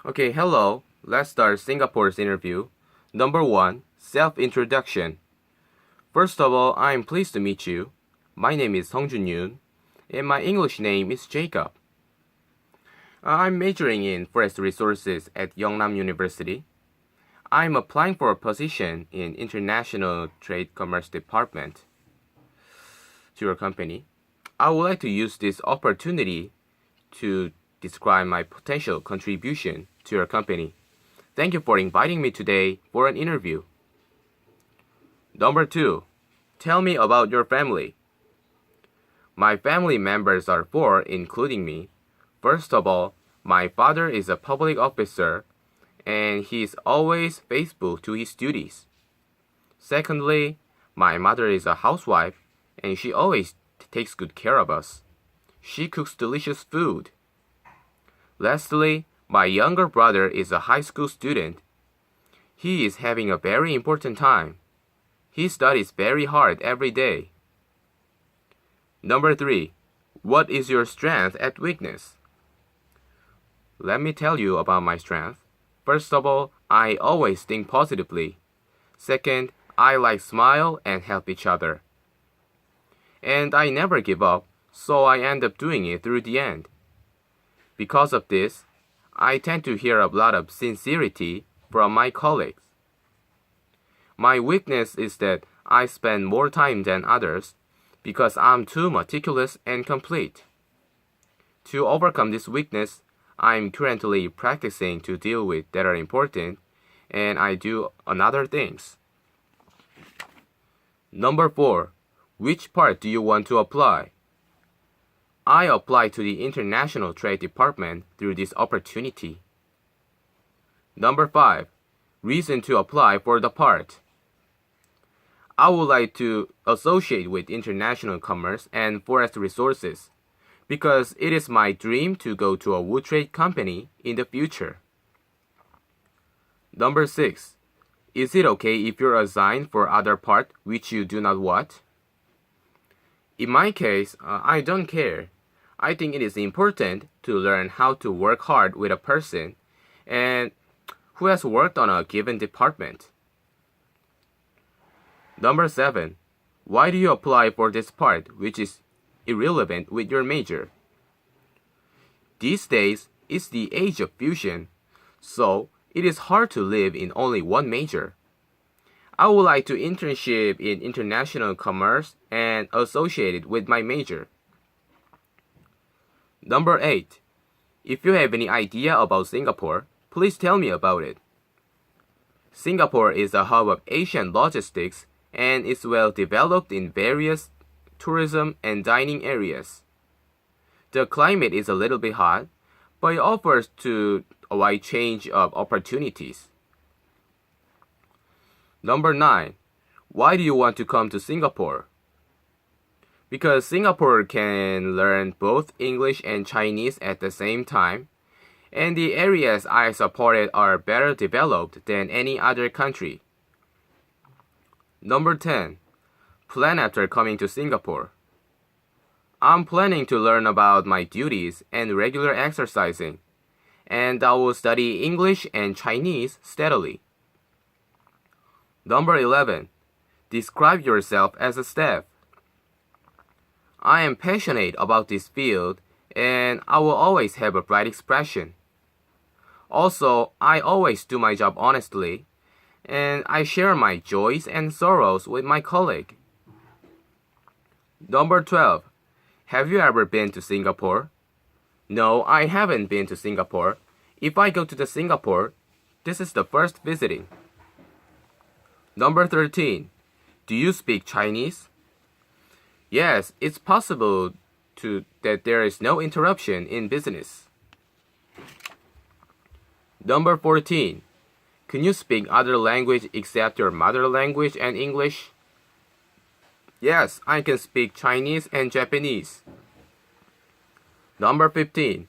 Okay, hello. Let's start Singapore's interview. Number 1, self-introduction. First of all, I'm pleased to meet you. My name is Songjun Yoon, and my English name is Jacob. I'm majoring in forest resources at Yeongnam University. I'm applying for a position in International Trade Commerce Department to your company. I would like to use this opportunity to describe my potential contribution to your company. Thank you for inviting me today for an interview. Number 2, tell me about your family. My family members are 4, including me. First of all, my father is a public officer and he is always faithful to his duties. Secondly, my mother is a housewife and she always takes good care of us. She cooks delicious food. Lastly, my younger brother is a high school student. He is having a very important time. He studies very hard every day. Number 3, what is your strength and weakness? Let me tell you about my strength. First of all, I always think positively. Second, I like smile and help each other. And I never give up, so I end up doing it through the end. Because of this, I tend to hear a lot of sincerity from my colleagues. My weakness is that I spend more time than others because I'm too meticulous and complete. To overcome this weakness, I'm currently practicing to deal with that are important, and I do another things. Number 4, which part do you want to apply? I applied to the International Trade Department through this opportunity. Number 5, reason to apply for the part. I would like to associate with international commerce and forest resources because it is my dream to go to a wood trade company in the future. Number 6, is it okay if you're assigned for other part which you do not want? In my case, I don't care. I think it is important to learn how to work hard with a person and who has worked on a given department. Number 7, why do you apply for this part which is irrelevant with your major? These days, it's the age of fusion, so it is hard to live in only one major. I would like to internship in international commerce and associate it with my major. Number 8, if you have any idea about Singapore, please tell me about it. Singapore is a hub of Asian logistics and is well developed in various tourism and dining areas. The climate is a little bit hot, but it offers to a wide range of opportunities. Number 9, why do you want to come to Singapore? Because Singapore can learn both English and Chinese at the same time, and the areas I supported are better developed than any other country. Number 10, plan after coming to Singapore. I'm planning to learn about my duties and regular exercising, and I will study English and Chinese steadily. Number 11, describe yourself as a staff. I am passionate about this field and I will always have a bright expression. Also, I always do my job honestly and I share my joys and sorrows with my colleague. Number 12, have you ever been to Singapore? No, I haven't been to Singapore. If I go to Singapore, this is the first visiting. Number 13, do you speak Chinese? Yes, it's possible that there is no interruption in business. Number 14, can you speak other language except your mother language and English? Yes, I can speak Chinese and Japanese. Number 15,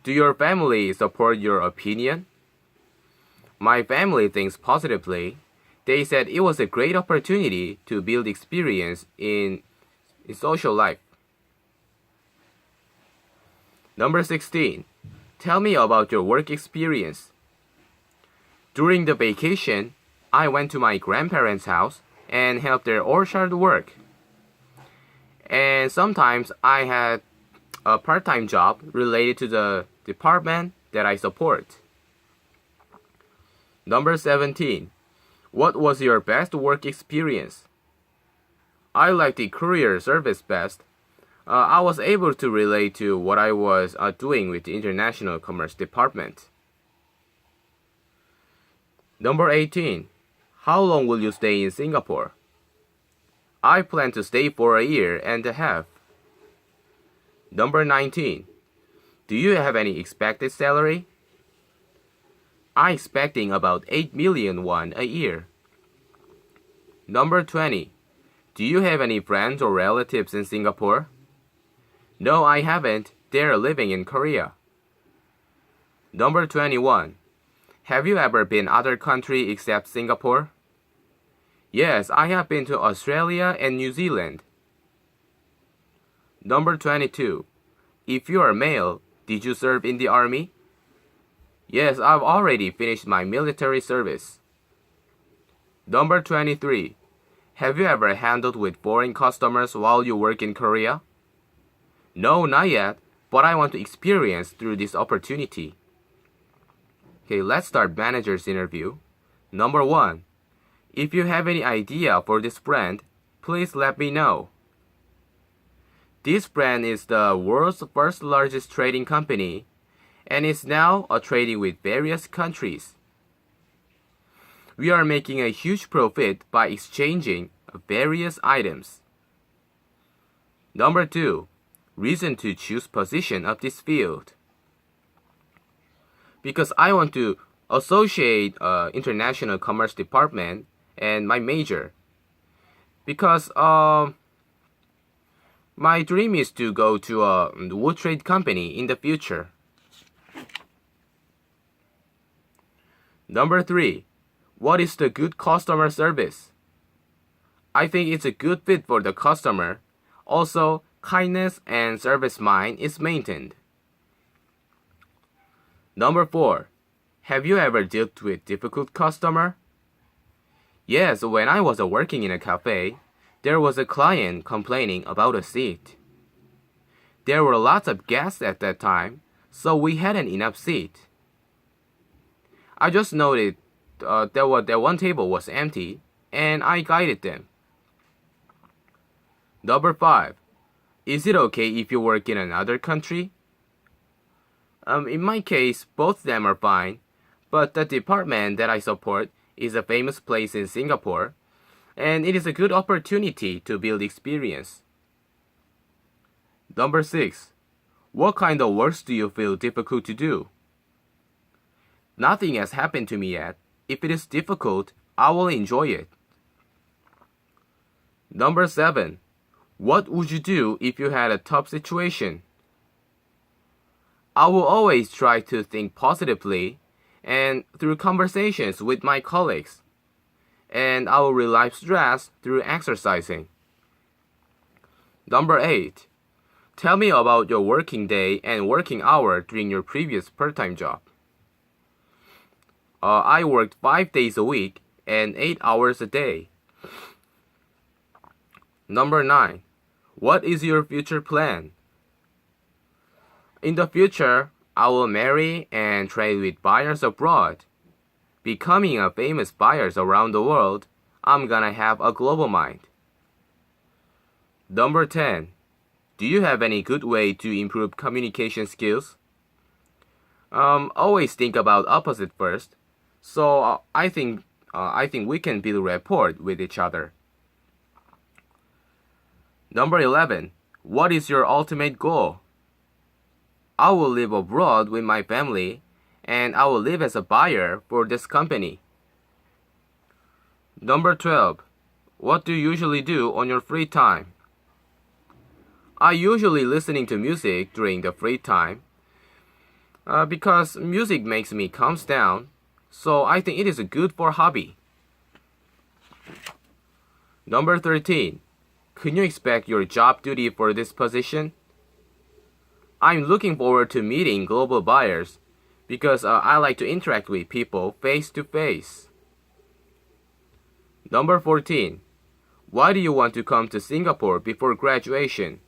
do your family support your opinion? My family thinks positively. They said it was a great opportunity to build experience in social life. Number 16, Tell me about your work experience. During the vacation, I went to my grandparents' house and helped their orchard work. And sometimes I had a part-time job related to the department that I support. Number 17. What was your best work experience? I like the courier service best. I was able to relate to what I was doing with the International Commerce Department. Number 18. How long will you stay in Singapore? I plan to stay for a year and a half. Number 19. Do you have any expected salary? I'm expecting about 8 million won a year. Number 20. Do you have any friends or relatives in Singapore? No, I haven't. They're living in Korea. Number 21. Have you ever been other country except Singapore? Yes, I have been to Australia and New Zealand. Number 22. If you are male, did you serve in the army? Yes, I've already finished my military service. Number 23. Have you ever handled with foreign customers while you work in Korea? No, not yet, but I want to experience through this opportunity. Okay, let's start manager's interview. Number 1. If you have any idea for this brand, please let me know. This brand is the world's first largest trading company and is now trading with various countries. We are making a huge profit by exchanging various items. Number 2. Reason to choose position of this field. Because I want to associate International Commerce Department and my major. Because my dream is to go to a wood trade company in the future. Number 3. What is the good customer service? I think it's a good fit for the customer. Also, kindness and service mind is maintained. Number 4. Have you ever dealt with difficult customer? Yes, when I was working in a cafe, there was a client complaining about a seat. There were lots of guests at that time, so we hadn't enough seat. I just noted that one table was empty, and I guided them. Number 5. Is it okay if you work in another country? In my case, both of them are fine, but the department that I support is a famous place in Singapore, and it is a good opportunity to build experience. Number 6. What kind of works do you feel difficult to do? Nothing has happened to me yet. If it is difficult, I will enjoy it. Number 7. What would you do if you had a tough situation? I will always try to think positively and through conversations with my colleagues. And I will relieve stress through exercising. Number 8. Tell me about your working day and working hour during your previous part-time job. I worked 5 days a week and 8 hours a day. Number 9. What is your future plan? In the future, I will marry and trade with buyers abroad. Becoming a famous buyers around the world, I'm gonna have a global mind. Number 10. Do you have any good way to improve communication skills? Always think about opposite first. So I think we can build rapport with each other. Number 11. What is your ultimate goal? I will live abroad with my family, and I will live as a buyer for this company. Number 12. What do you usually do on your free time? I usually listening to music during the free time because music makes me calm down. So I think it is good for hobby. Number 13. Can you expect your job duty for this position? I'm looking forward to meeting global buyers because I like to interact with people face to face. Number 14. Why do you want to come to Singapore before graduation?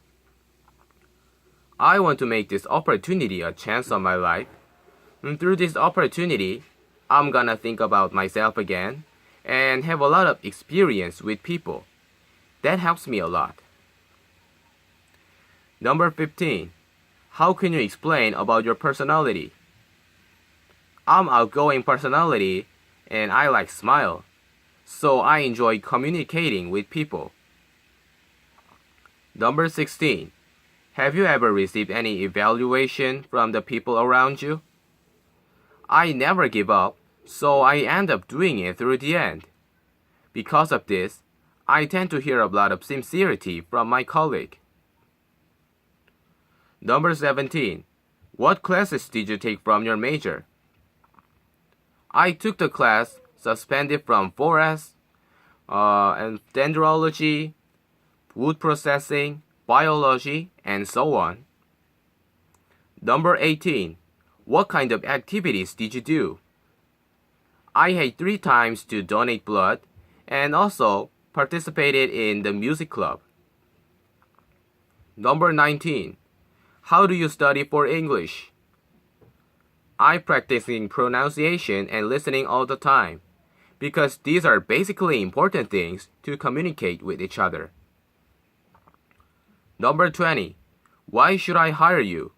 I want to make this opportunity a chance of my life. And through this opportunity, I'm gonna think about myself again and have a lot of experience with people. That helps me a lot. Number 15. How can you explain about your personality? I'm outgoing personality and I like smile. So I enjoy communicating with people. Number 16. Have you ever received any evaluation from the people around you? I never give up, so I end up doing it through the end. Because of this, I tend to hear a lot of sincerity from my colleague. Number 17. What classes did you take from your major? I took the class suspended from forest, and dendrology, wood processing, biology, and so on. Number 18. What kind of activities did you do? I had 3 times to donate blood and also participated in the music club. Number 19. How do you study for English? I practicing pronunciation and listening all the time because these are basically important things to communicate with each other. Number 20. Why should I hire you?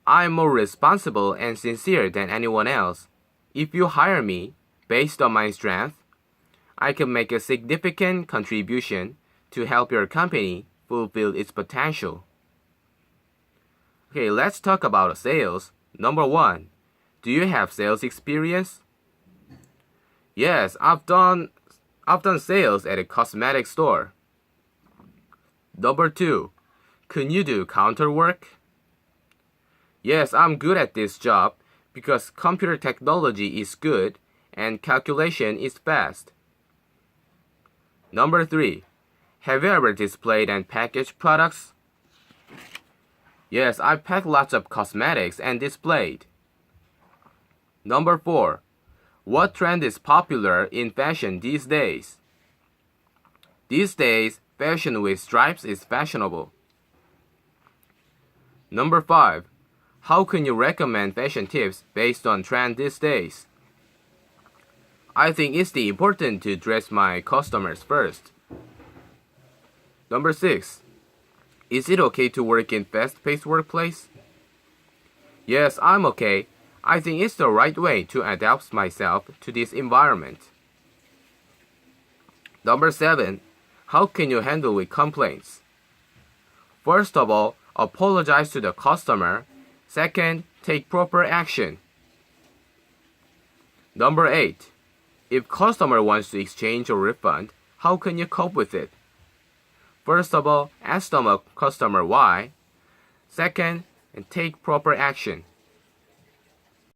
I'm more responsible and sincere than anyone else. If you hire me, based on my strength, I can make a significant contribution to help your company fulfill its potential. Okay, let's talk about sales. Number 1. Do you have sales experience? Yes, I've done sales at a cosmetic store. Number 2. Can you do counter work? Yes, I'm good at this job because computer technology is good and calculation is fast. Number 3. Have you ever displayed and packaged products? Yes, I packed lots of cosmetics and displayed. Number 4. What trend is popular in fashion these days? These days, fashion with stripes is fashionable. Number 5. How can you recommend fashion tips based on trend these days? I think it's important to dress my customers first. Number 6. Is it okay to work in fast-paced workplace? Yes, I'm okay. I think it's the right way to adapt myself to this environment. Number 7. How can you handle with complaints? First of all, apologize to the customer. Second, take proper action. Number 8. If customer wants to exchange or refund, how can you cope with it? First of all, ask the customer why. Second, and take proper action.